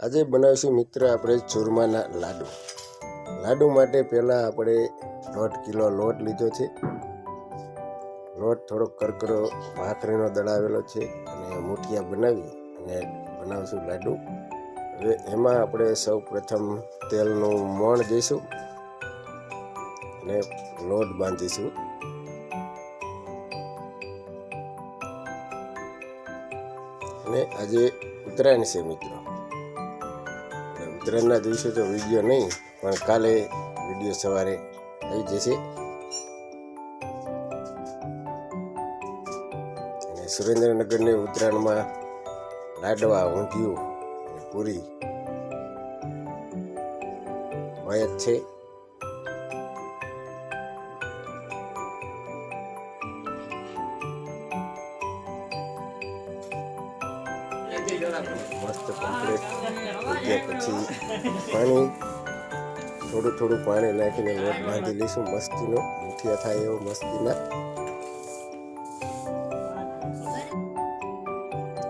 આજે બનાવીશું મિત્ર આપણે ચૂરમાના લાડુ. લાડુ માટે પહેલાં આપણે 1.5 કિલો લોટ લીધો છે. લોટ થોડોક કરકરો ભાખરીનો દળાવેલો છે અને મુઠિયા બનાવી અને બનાવીશું લાડુ. હવે એમાં આપણે સૌ પ્રથમ તેલનું મોણ દઈશું અને લોટ બાંધીશું. અને આજે ઉત્તરાયણ છે મિત્રો. ઉત્તરાયણના દિવસે તો વિડીયો નહીં, પણ કાલે વિડીયો સવારે આવી જશે. અને સુરેન્દ્રનગરની ઉત્તરાયણમાં લાડવા, ઊંધિયું અને પૂરી હોય જ છે. મસ્ત કમ્પ્લીટ થઈ ગયા પછી પાણી થોડું પાણી નાખીને લોટ બાંધી લઈશું. મસ્તીનો મુઠિયા થાય એવો મસ્તીના.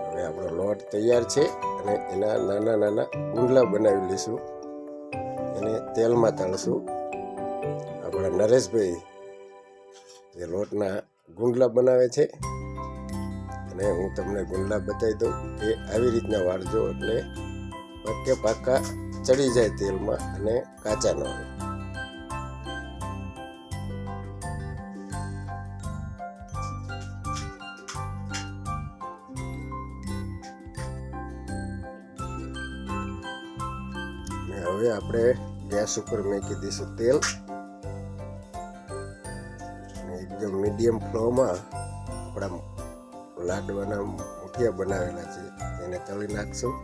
હવે આપણો લોટ તૈયાર છે અને એના નાના નાના ગુંડલા બનાવી લઈશું. એને તેલમાં તળશું. આપણા નરેશભાઈ જે લોટના ગુંડલા બનાવે છે અને હું તમને ગુંડલા બતાવી દઉં કે આવી રીતના વાળજો, એટલે પક્કે પાકા ચડી જાય તેલમાં અને કાચા ન હોય. હવે આપણે ગેસ ઉપર મૂકી દઈશું તેલ. એકદમ મીડિયમ ફ્લોમાં આપણા લાડવાના મુઠિયા બનાવેલા છે એને તળી નાખશું.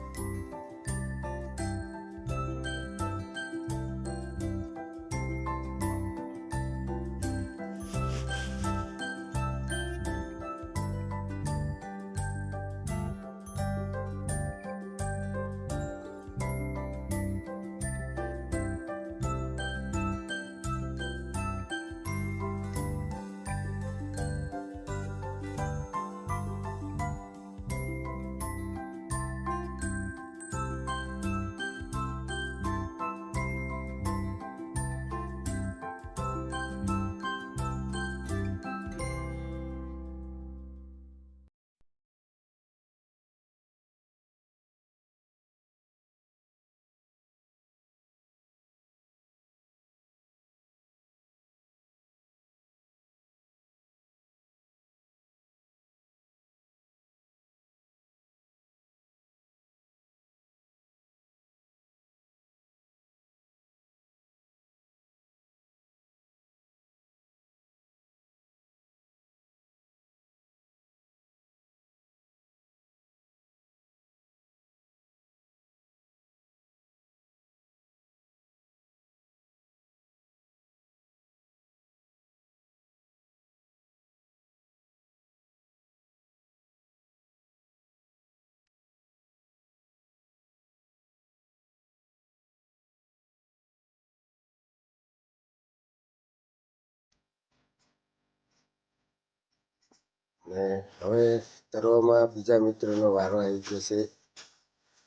ને હવે તરવામાં બીજા મિત્રનો વારો આવી ગયો છે,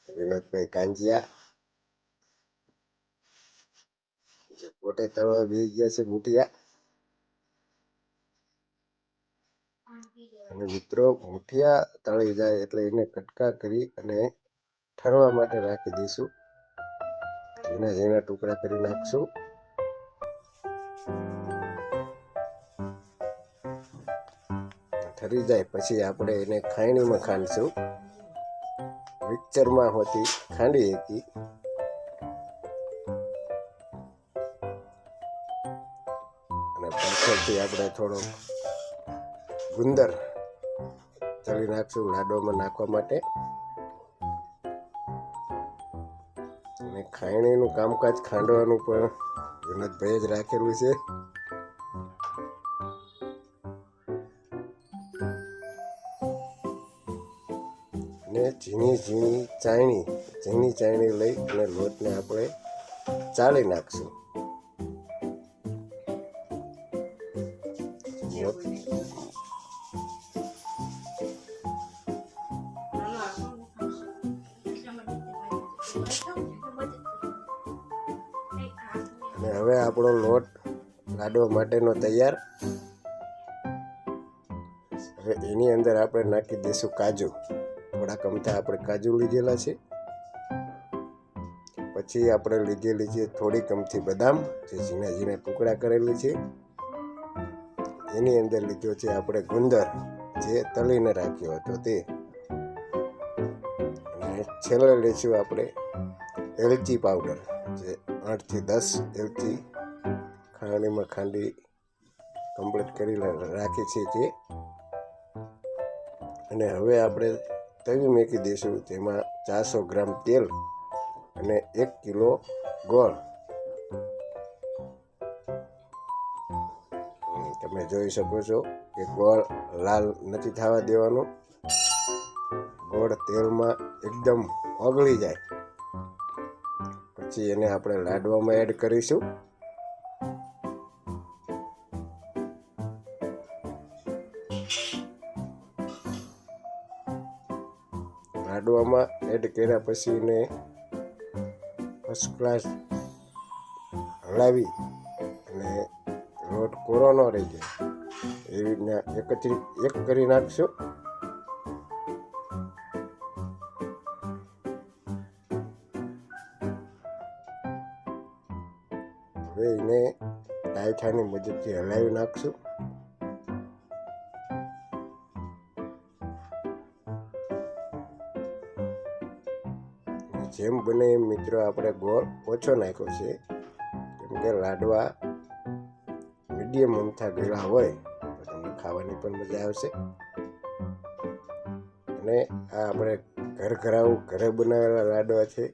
વિનોદભાઈ કાંજિયા, જે પોતે તળવા બેસી ગયા છે મુઠિયા. અને મિત્રો મુઠિયા તળી જાય એટલે એને કટકા કરી અને ઠરવા માટે રાખી દઈશું. ઝીણા ઝીણા ટુકડા કરી નાખશું. ઠરી જાય પછી આપણે એને ખાયણીમાં ખાંડશું. મિક્સરમાં હોતી ખાંડી હતી. અને પાછળથી આપણે થોડો ગુંદર ચડી નાખશું લાડવામાં નાખવા માટે. અને ખાયણીનું કામકાજ ખાંડવાનું પણ વિનોદભાઈ જ રાખેલું છે. ને ઝીણી ચાયણી લઈ અને લોટને આપણે ચાળી નાખશું. અને હવે આપણો લોટ લાડવા માટેનો તૈયાર. હવે એની અંદર આપણે નાખી દઈશું કાજુ. થોડાક અમથા આપણે કાજુ લીધેલા છે. પછી આપણે લીધેલી છે થોડીક અમથી બદામ, જે ઝીણા ઝીણા ટુકડા કરેલી છે. એની અંદર લીધો છે આપણે ગુંદર, જે તળીને રાખ્યો હતો તે. અને છેલ્લે લઈશું આપણે એલચી પાવડર, જે 8 થી 10 એલચી ખાંડણીમાં ખાંડી કમ્પ્લીટ કરી રાખી છે તે. અને હવે આપણે તવી મૂકી દઈશું, તેમાં 400 ગ્રામ તેલ અને 1 કિલો ગોળ. તમે જોઈ શકો છો કે ગોળ લાલ નથી થવા દેવાનો. ગોળ તેલમાં એકદમ ઓગળી જાય પછી એને આપણે લાડવામાં એડ કરીશું. લાડવામાં એડ કર્યા પછી એને ફર્સ્ટ ક્લાસ હલાવી અને લોટ કોરો ન રહી જાય એવી રીતના એક કરી નાખશું. હવે એને ટાઈઠાની મદદથી હલાવી નાખશું. જેમ બને એમ મિત્રો આપણે ગોળ ઓછો નાખ્યો છે, કેમ કે લાડવા મીડિયમ અમથા ગળા હોય તો તમને ખાવાની પણ મજા આવશે. અને આ આપણે ઘરે બનાવેલા લાડવા છે.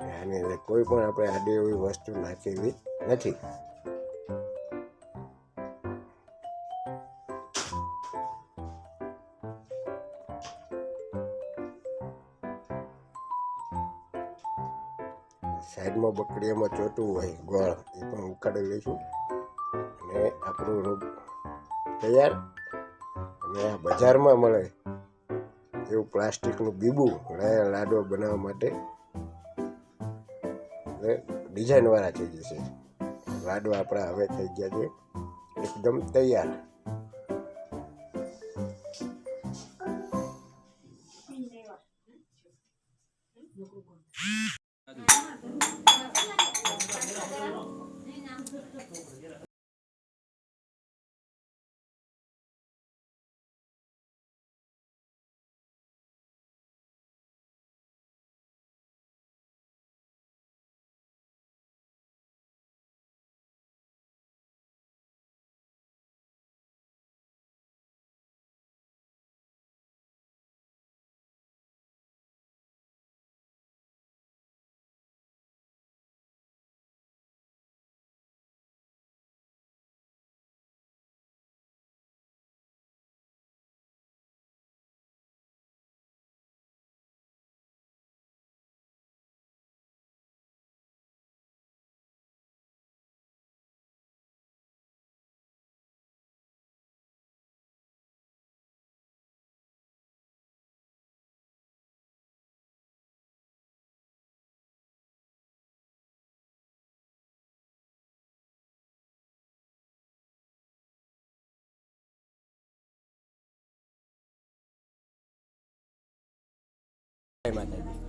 આની અંદર કોઈ પણ આપણે આડી એવી વસ્તુ નાખેલી નથી. સાઈડમાં બકડીયામાં ચોટું હોય ગોળ, એ પણ ઉકાળી લઈશું. અને આપણું રોગ તૈયાર. અને આ બજારમાં મળે એવું પ્લાસ્ટિકનું બીબું લાડવા બનાવવા માટે ડિઝાઇનવાળા થઈ જશે. લાડવા આપણા હવે થઈ ગયા છે એકદમ તૈયાર. જય માતાજી.